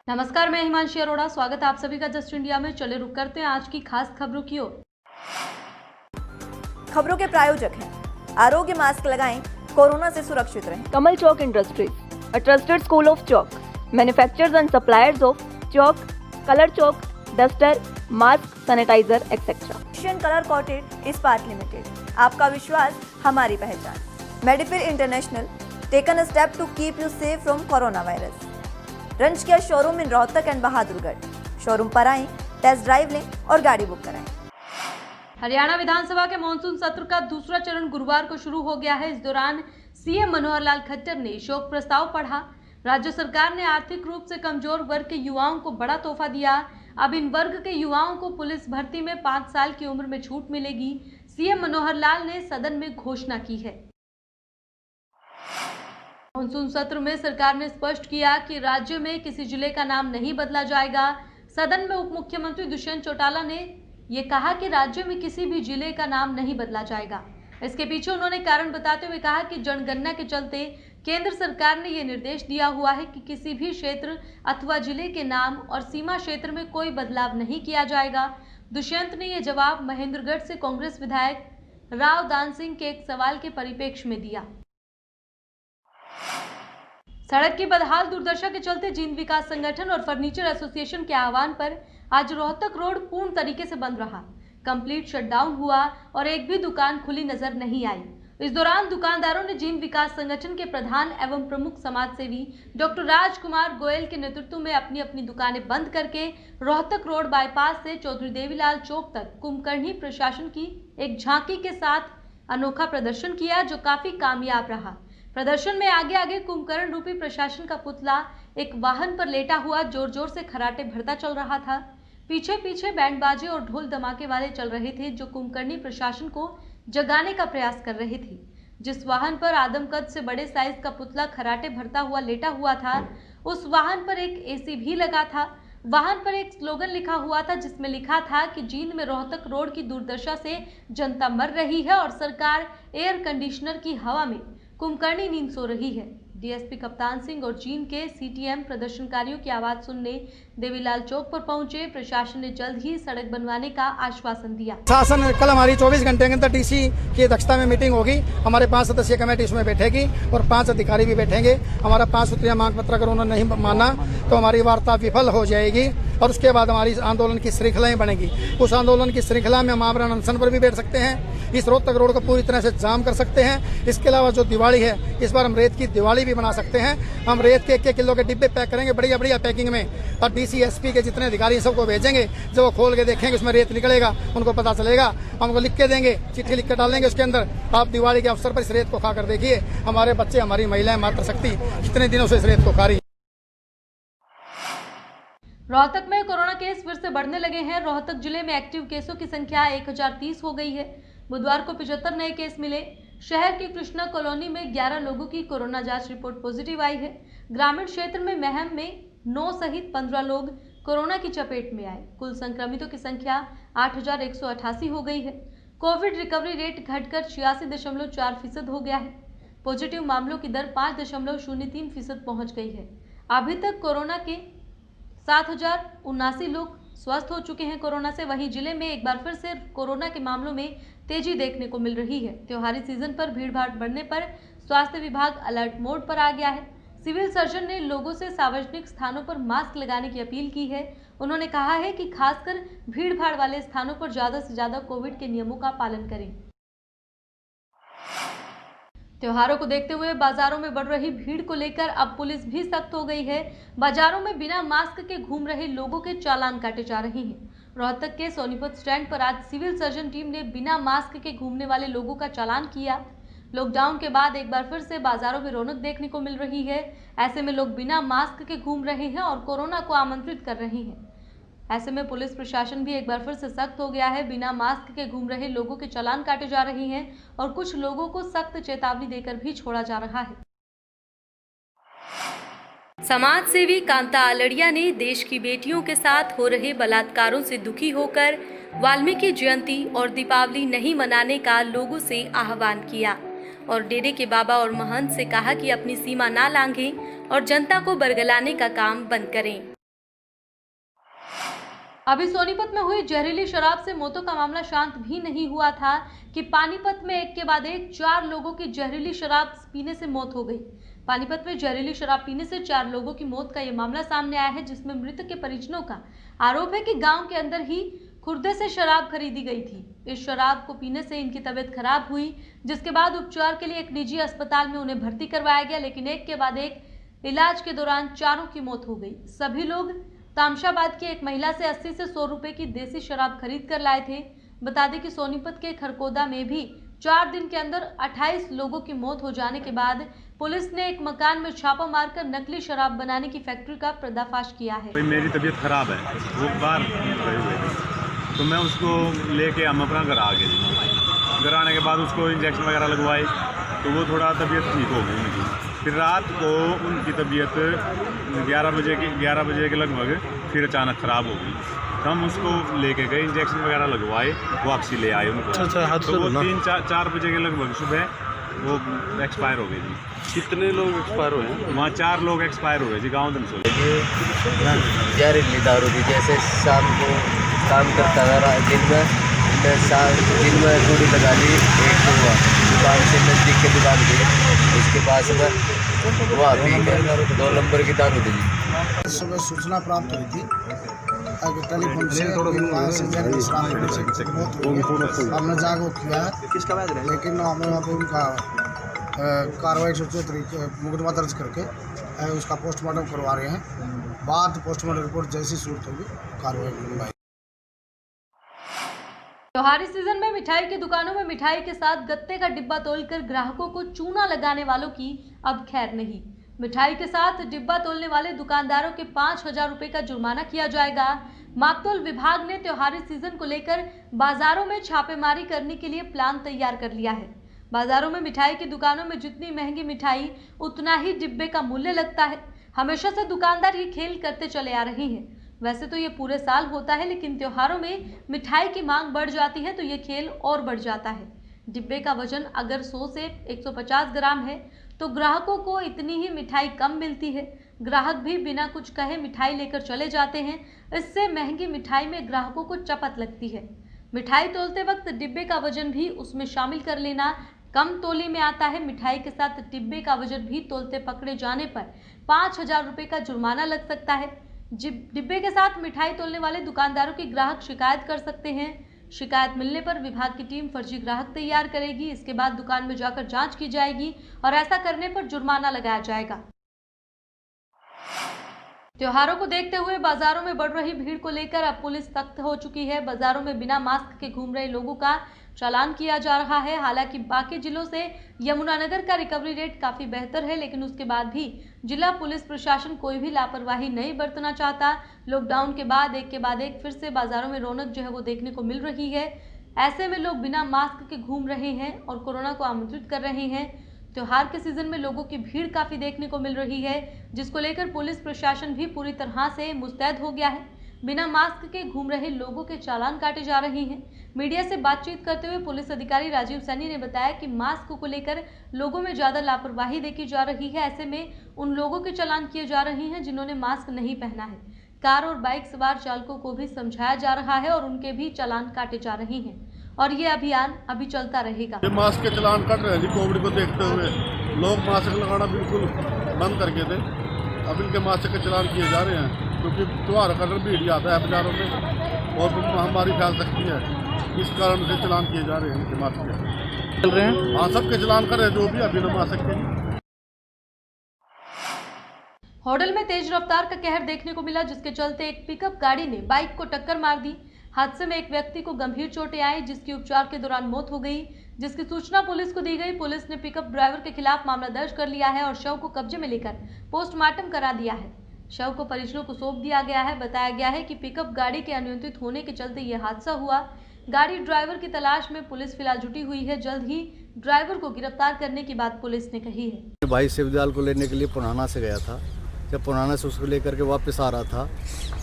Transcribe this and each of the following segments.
नमस्कार, मैं हिमांशी अरोड़ा। स्वागत है आप सभी का जस्ट इंडिया में। चले रुक करते हैं आज की खास खबरों की ओर। खबरों के प्रायोजक हैं आरोग्य मास्क लगाएं, कोरोना से सुरक्षित रहें। Kamal Chalk Industries, a trusted school of chalk, manufacturers and suppliers of chalk, color chalk, duster, mask, sanitizer, etc. Asian colour coated Ispat limited, आपका विश्वास हमारी पहचान। मेडिफिर international, taken a step to keep you safe from corona virus. रंज किया showroom in Rohtak and Bahadurgarh. Showroom पर आएं, test drive लें और गाड़ी बुक कराएं। हरियाणा विधानसभा के मानसून सत्र का दूसरा चरण गुरुवार को शुरू हो गया है। इस दौरान सीएम मनोहर लाल खट्टर ने शोक प्रस्ताव पढ़ा। राज्य सरकार ने आर्थिक रूप से कमजोर वर्ग के युवाओं को बड़ा तोहफा दिया। अब इन वर्ग के युवाओं को पुलिस भर्ती में 5 साल की उम्र में छूट मिलेगी। सीएम मनोहर लाल ने सदन में घोषणा की है। मानसून सत्र में सरकार ने स्पष्ट किया कि राज्य में किसी जिले का नाम नहीं बदला जाएगा। सदन में उप मुख्यमंत्री दुष्यंत चौटाला ने ये कहा कि राज्य में किसी भी जिले का नाम नहीं बदला जाएगा। इसके पीछे उन्होंने कारण बताते हुए कहा कि जनगणना के चलते केंद्र सरकार ने ये निर्देश दिया हुआ है कि किसी भी क्षेत्र अथवा जिले के नाम और सीमा क्षेत्र में कोई बदलाव नहीं किया जाएगा। दुष्यंत ने यह जवाब महेंद्रगढ़ से कांग्रेस विधायक राव दान सिंह के एक सवाल के परिप्रेक्ष्य में दिया। सड़क की बदहाल दुर्दशा के चलते जींद विकास संगठन और फर्नीचर एसोसिएशन के आह्वान पर आज रोहतक रोड पूर्ण तरीके से बंद रहा। कंप्लीट शटडाउन हुआ और एक भी दुकान खुली नजर नहीं आई। इस दौरान दुकानदारों ने जींद विकास संगठन के प्रधान एवं प्रमुख समाजसेवी डॉक्टर राजकुमार गोयल के नेतृत्व में अपनी अपनी दुकानें बंद करके रोहतक रोड बाईपास से चौधरी देवीलाल चौक तक कुंभकर्णी प्रशासन की एक झांकी के साथ अनोखा प्रदर्शन किया, जो काफी कामयाब रहा। प्रदर्शन में आगे आगे कुंभकर्ण रूपी प्रशासन का पुतला एक वाहन पर लेटा हुआ जोर जोर से खराटे भरता चल रहा था। पीछे पीछे बैंड बाजे और ढोल धमाके वाले चल रहे थे, जो कुंभकर्णी प्रशासन को जगाने का प्रयास कर रहे थे। जिस वाहन पर आदमकद से बड़े साइज का पुतला खराटे भरता हुआ लेटा हुआ था, उस वाहन पर एक एसी भी लगा था। वाहन पर एक स्लोगन लिखा हुआ था, जिसमें लिखा था कि जींद में रोहतक रोड की दुर्दशा से जनता मर रही है और सरकार एयर कंडीशनर की हवा में कुंभकर्णी नींद सो रही है। डीएसपी कप्तान सिंह और जींद के सीटीएम प्रदर्शनकारियों की आवाज सुनने देवीलाल चौक पर पहुंचे। प्रशासन ने जल्द ही सड़क बनवाने का आश्वासन दिया। शासन कल हमारी 24 घंटे के अंदर डीसी की अध्यक्षता में मीटिंग होगी। हमारे 5 सदस्यीय कमेटी उसमें बैठेगी और 5 अधिकारी भी बैठेंगे। हमारा 5 सूत्रीय मांग पत्र अगर उन्होंने नहीं माना तो हमारी वार्ता विफल हो जाएगी और उसके बाद हमारी आंदोलन की श्रृंखलाएं बनेगी। उस आंदोलन की श्रृंखला में हम आमरण अनशन पर भी बैठ सकते हैं। इस रोहतक रोड को पूरी तरह से जाम कर सकते हैं। इसके अलावा जो दिवाली है, इस बार हम रेत की दिवाली भी बना सकते हैं। हम रेत के 1 किलो के डिब्बे पैक करेंगे बढ़िया बढ़िया पैकिंग में और डीसी एसपी के जितने अधिकारी सबको भेजेंगे। जब वो खोल के देखेंगे उसमें रेत निकलेगा, उनको पता चलेगा। हमको लिख के देंगे, चिट्ठी लिख के डालेंगे उसके अंदर, आप दिवाली के अवसर पर इस रेत को खाकर देखिए। हमारे बच्चे, हमारी महिलाएं, मातृशक्ति कितने दिनों से इस रेत को खा रही। रोहतक में कोरोना केस फिर से बढ़ने लगे हैं। रोहतक जिले में एक्टिव केसों की संख्या 1030 हो गई है। बुधवार को 75 नए केस मिले। शहर की कृष्णा कॉलोनी में 11 लोगों की कोरोना जांच रिपोर्ट पॉजिटिव आई है। ग्रामीण क्षेत्र में महम में 9 सहित 15 लोग कोरोना की चपेट में आए। कुल संक्रमितों की संख्या 8188 हो गई है। कोविड रिकवरी रेट घटकर 86.4% हो गया है। पॉजिटिव मामलों की दर 5.03% पहुंच गई है। अभी तक कोरोना के 7079 लोग स्वस्थ हो चुके हैं कोरोना से। वहीं जिले में एक बार फिर से कोरोना के मामलों में तेजी देखने को मिल रही है। त्योहारी सीजन पर भीड़भाड़ बढ़ने पर स्वास्थ्य विभाग अलर्ट मोड पर आ गया है। सिविल सर्जन ने लोगों से सार्वजनिक स्थानों पर मास्क लगाने की अपील की है। उन्होंने कहा है कि खासकर भीड़भाड़ वाले स्थानों पर ज्यादा से ज्यादा कोविड के नियमों का पालन करें। त्योहारों को देखते हुए बाजारों में बढ़ रही भीड़ को लेकर अब पुलिस भी सख्त हो गई है। बाजारों में बिना मास्क के घूम रहे लोगों के चालान काटे जा रहे हैं। रोहतक के सोनीपत स्टैंड पर आज सिविल सर्जन टीम ने बिना मास्क के घूमने वाले लोगों का चालान किया। लॉकडाउन के बाद एक बार फिर से बाजारों में रौनक देखने को मिल रही है। ऐसे में लोग बिना मास्क के घूम रहे हैं और कोरोना को आमंत्रित कर रहे हैं। ऐसे में पुलिस प्रशासन भी एक बार फिर से सख्त हो गया है। बिना मास्क के घूम रहे लोगों के चालान काटे जा रहे हैं और कुछ लोगों को सख्त चेतावनी देकर भी छोड़ा जा रहा है। समाज सेवी कांता आलड़िया ने देश की बेटियों के साथ हो रहे बलात्कारों से दुखी होकर वाल्मीकि जयंती और दीपावली नहीं मनाने का लोगों से आह्वान किया और डेरे के बाबा और महंत से कहा कि अपनी सीमा ना लांघें और जनता को बरगलाने का काम बंद करें। अभी सोनीपत में हुई जहरीली शराब से मौतों का मामला शांत भी नहीं हुआ था कि पानीपत में एक के बाद एक 4 लोगों की जहरीली शराब पीने से मौत हो गई। पानीपत में जहरीली शराब पीने से 4 लोगों की मौत का यह मामला सामने आया है, जिसमें मृतक के परिजनों का आरोप है कि गांव के अंदर ही खुर्दे से शराब खरीदी गई थी। इस शराब को पीने से इनकी तबीयत खराब हुई, जिसके बाद उपचार के लिए एक निजी अस्पताल में उन्हें भर्ती करवाया गया, लेकिन एक के बाद एक इलाज के दौरान 4 की मौत हो गई। सभी लोग तामशाबाद की एक महिला से 80 से 100 रुपए की देसी शराब खरीद कर लाए थे। बता दें कि सोनीपत के खरकोदा में भी 4 दिन के अंदर 28 लोगों की मौत हो जाने के बाद पुलिस ने एक मकान में छापा मारकर नकली शराब बनाने की फैक्ट्री का पर्दाफाश किया है। मेरी तबीयत खराब है, वो बाहर गए हुए थे, तो मैं उसको लेके हम अपना घर आ गए। घर आने के बाद उसको इंजेक्शन वगैरह लगवाए तो वो थोड़ा तबीयत ठीक हो गई उनकी। फिर रात को उनकी तबीयत 11 बजे के लगभग फिर अचानक ख़राब हो गई। तो हम उसको लेके गए, इंजेक्शन वगैरह लगवाए, वापसी ले आए उनको। तो वो 3-4 बजे के लगभग सुबह वो एक्सपायर हो गई जी। कितने लोग एक्सपायर हुए हैं? वहाँ 4 लोग एक्सपायर हुए जी, गाँव धनसोल। जहरीली दारू थी। जैसे शाम को काम करता था, दिन में थोड़ी लगा ली, एक हुआ दुकान से नज़दीक की दुकान थी, उसके पास में वहाँ पी कर 2 नंबर की दारू थी। सुबह सूचना प्राप्त हुई थी टेलीफोन से, हमने जागरूक किया है, लेकिन हमें वहाँ पे उनका कार्रवाई मुकदमा दर्ज करके उसका पोस्टमार्टम करवा रहे हैं। बाद पोस्टमार्टम रिपोर्ट जैसी सूरत होगी कार्रवाई करवाई। त्योहारी सीजन में मिठाई की दुकानों में मिठाई के साथ गत्ते का डिब्बा तोलकर ग्राहकों को चूना लगाने वालों की अब खैर नहीं। मिठाई के साथ डिब्बा तोलने वाले दुकानदारों के 5,000 रुपए का जुर्माना किया जाएगा। मापतोल विभाग ने त्योहारी सीजन को लेकर बाजारों में छापेमारी करने के लिए प्लान तैयार कर लिया है। बाजारों में मिठाई की दुकानों में जितनी महंगी मिठाई उतना ही डिब्बे का मूल्य लगता है। हमेशा से दुकानदार ये खेल करते चले आ रहे हैं। वैसे तो ये पूरे साल होता है, लेकिन त्योहारों में मिठाई की मांग बढ़ जाती है तो ये खेल और बढ़ जाता है। डिब्बे का वजन अगर 100 से 150 ग्राम है तो ग्राहकों को इतनी ही मिठाई कम मिलती है। ग्राहक भी बिना कुछ कहे मिठाई लेकर चले जाते हैं। इससे महंगी मिठाई में ग्राहकों को चपत लगती है। मिठाई तोलते वक्त डिब्बे का वजन भी उसमें शामिल कर लेना कम तोली में आता है। मिठाई के साथ डिब्बे का वजन भी तोलते पकड़े जाने पर 5,000 रुपए का जुर्माना लग सकता है। डिब्बे के साथ मिठाई तोलने वाले दुकानदारों की ग्राहक शिकायत कर सकते हैं। शिकायत मिलने पर विभाग की टीम फर्जी ग्राहक तैयार करेगी। इसके बाद दुकान में जाकर जांच की जाएगी और ऐसा करने पर जुर्माना लगाया जाएगा। त्योहारों को देखते हुए बाजारों में बढ़ रही भीड़ को लेकर अब पुलिस सख्त हो चुकी है। बाजारों में बिना मास्क के घूम रहे लोगों का चालान किया जा रहा है। हालांकि बाकी जिलों से यमुनानगर का रिकवरी रेट काफी बेहतर है, लेकिन उसके बाद भी जिला पुलिस प्रशासन कोई भी लापरवाही नहीं बरतना चाहता। लॉकडाउन के बाद एक फिर से बाजारों में रौनक जो है वो देखने को मिल रही है। ऐसे में लोग बिना मास्क के घूम रहे हैं और कोरोना को आमंत्रित कर रहे हैं। त्योहार के सीजन में लोगों की भीड़ काफी देखने को मिल रही है, जिसको लेकर पुलिस प्रशासन भी पूरी तरह से मुस्तैद हो गया है। बिना मास्क के घूम रहे लोगों के चालान काटे जा रहे हैं। मीडिया से बातचीत करते हुए पुलिस अधिकारी राजीव सैनी ने बताया कि मास्क को लेकर लोगों में ज्यादा लापरवाही देखी जा रही है। ऐसे में उन लोगों के चालान किए जा रहे हैं जिन्होंने मास्क नहीं पहना है। कार और बाइक सवार चालकों को भी समझाया जा रहा है और उनके भी चालान काटे जा रहे हैं और ये अभियान अभी चलता रहेगा। मास्क के चालान कट रहे हैं जी। कोविड को देखते हुए लोग मास्क लगाना बिल्कुल बंद करके थे, अब इनके मास्क के चालान किए जा रहे हैं क्योंकि त्योहार का भीड़ ज़्यादा है बाजारों में और महामारी फैल सकती है। इस कारण से चालान किए जा रहे हैं इनके मास्क के चल रहे हैं। हाँ, सबके चालान कर रहे हैं जो भी अभी बिना मास्क के। होडल में तेज रफ्तार का कहर देखने को मिला, जिसके चलते एक पिकअप गाड़ी ने बाइक को टक्कर मार दी। हादसे में एक व्यक्ति को गंभीर चोटें आई, जिसकी उपचार के दौरान मौत हो गई, जिसकी सूचना पुलिस को दी गई। पुलिस ने पिकअप ड्राइवर के खिलाफ मामला दर्ज कर लिया है और शव को कब्जे में लेकर पोस्टमार्टम करा दिया है। शव को परिजनों को सौंप दिया गया है। बताया गया है कि पिकअप गाड़ी के अनियंत्रित होने के चलते यह हादसा हुआ। गाड़ी ड्राइवर की तलाश में पुलिस फिलहाल जुटी हुई है। जल्द ही ड्राइवर को गिरफ्तार करने की बात पुलिस ने कही है। भाई शिवदयाल को लेने के लिए पुराना से गया था। जब पुराना से उसको लेकर के वापस आ रहा था,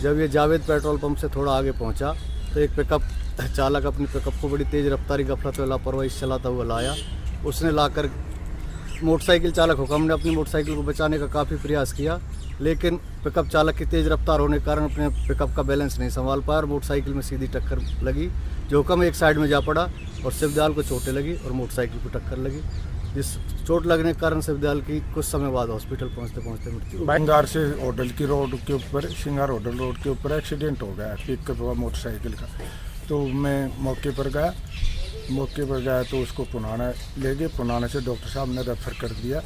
जब ये जावेद पेट्रोल पंप से थोड़ा आगे पहुंचा तो एक पिकअप चालक अपनी पिकअप को बड़ी तेज़ रफ्तारी गफलत व लापरवाही से चलाता हुआ लाया। उसने लाकर मोटरसाइकिल चालक हुक्म ने अपनी मोटरसाइकिल को बचाने का काफ़ी प्रयास किया, लेकिन पिकअप चालक की तेज़ रफ्तार होने के कारण अपने पिकअप का बैलेंस नहीं संभाल पाया और मोटरसाइकिल में सीधी टक्कर लगी। जोखम एक साइड में जा पड़ा और शिवदयाल को चोटें लगी और मोटरसाइकिल को टक्कर लगी, जिस चोट लगने के कारण शिवदयाल की कुछ समय बाद हॉस्पिटल पहुंचते पहुंचते मृत्यु हो गई। सिंगार से होटल की रोड के ऊपर, सिंगार होटल रोड के ऊपर एक्सीडेंट हो गया पिकअप व मोटरसाइकिल का। तो मैं मौके पर गया तो उसको पुनाना ले गए। पुनाना से डॉक्टर साहब ने रेफर कर दिया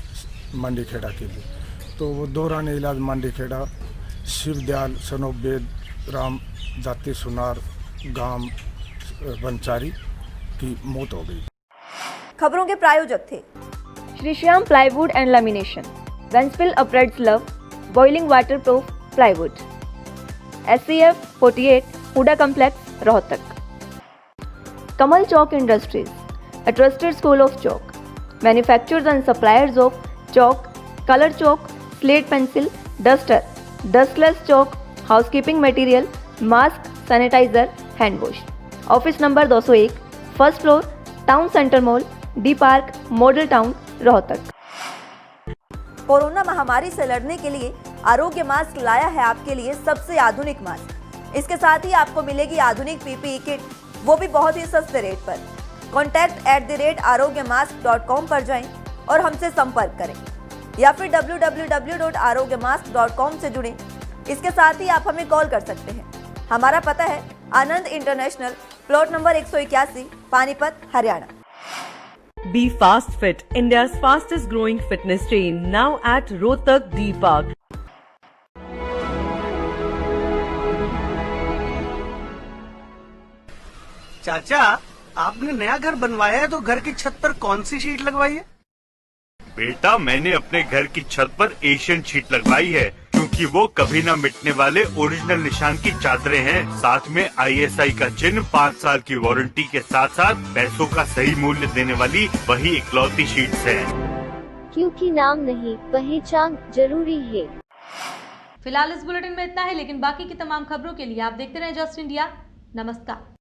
मंडी खेड़ा के लिए। तो वो दौरान इलाज मंडी खेड़ा शिवदयाल सनोब बेद राम जाति सुनार गांव बनचारी की मौत हो गई। खबरों के प्रायोजक थे Shri Shyam plywood and lamination, वेंसफिल अपरेट्स लव, boiling water proof plywood, SCF 48 HUDA complex Rohtak. Kamal Chowk industries, a trusted school of chalk, manufacturers and suppliers of chalk, color chalk, slate pencil, duster, dustless chalk, housekeeping material, mask, sanitizer, hand wash. Office number 201, first floor, town centre mall, D park, model town, Rohtak. Corona महामारी से लड़ने के लिए आरोग्य mask लाया है आपके लिए सबसे आधुनिक मास्क। इसके साथ ही आपको मिलेगी आधुनिक PPE किट, वो भी बहुत ही सस्ते रेट पर। contact@arogyamask.com पर जाएं और हमसे संपर्क करें या फिर www.arogyamask.com से जुड़ें। इसके साथ ही आप हमें कॉल कर सकते हैं। हमारा पता है Anand international, plot number 181, Panipat, Haryana. Be Fast Fit, India's fastest growing fitness chain, now at Rohtak D Park. चाचा, आपने नया घर बनवाया है तो घर की छत पर कौन सी शीट लगवाई है? बेटा, मैंने अपने घर की छत पर एशियन शीट लगवाई है क्योंकि वो कभी न मिटने वाले ओरिजिनल निशान की चादरें हैं। साथ में ISI का चिन्ह, 5 साल की वारंटी के साथ साथ पैसों का सही मूल्य देने वाली वही इकलौती शीट्स है। क्योंकि नाम नहीं, पहचान जरूरी है। फिलहाल इस बुलेटिन में इतना है, लेकिन बाकी की तमाम खबरों के लिए आप देखते रहें जस्ट इंडिया। नमस्कार।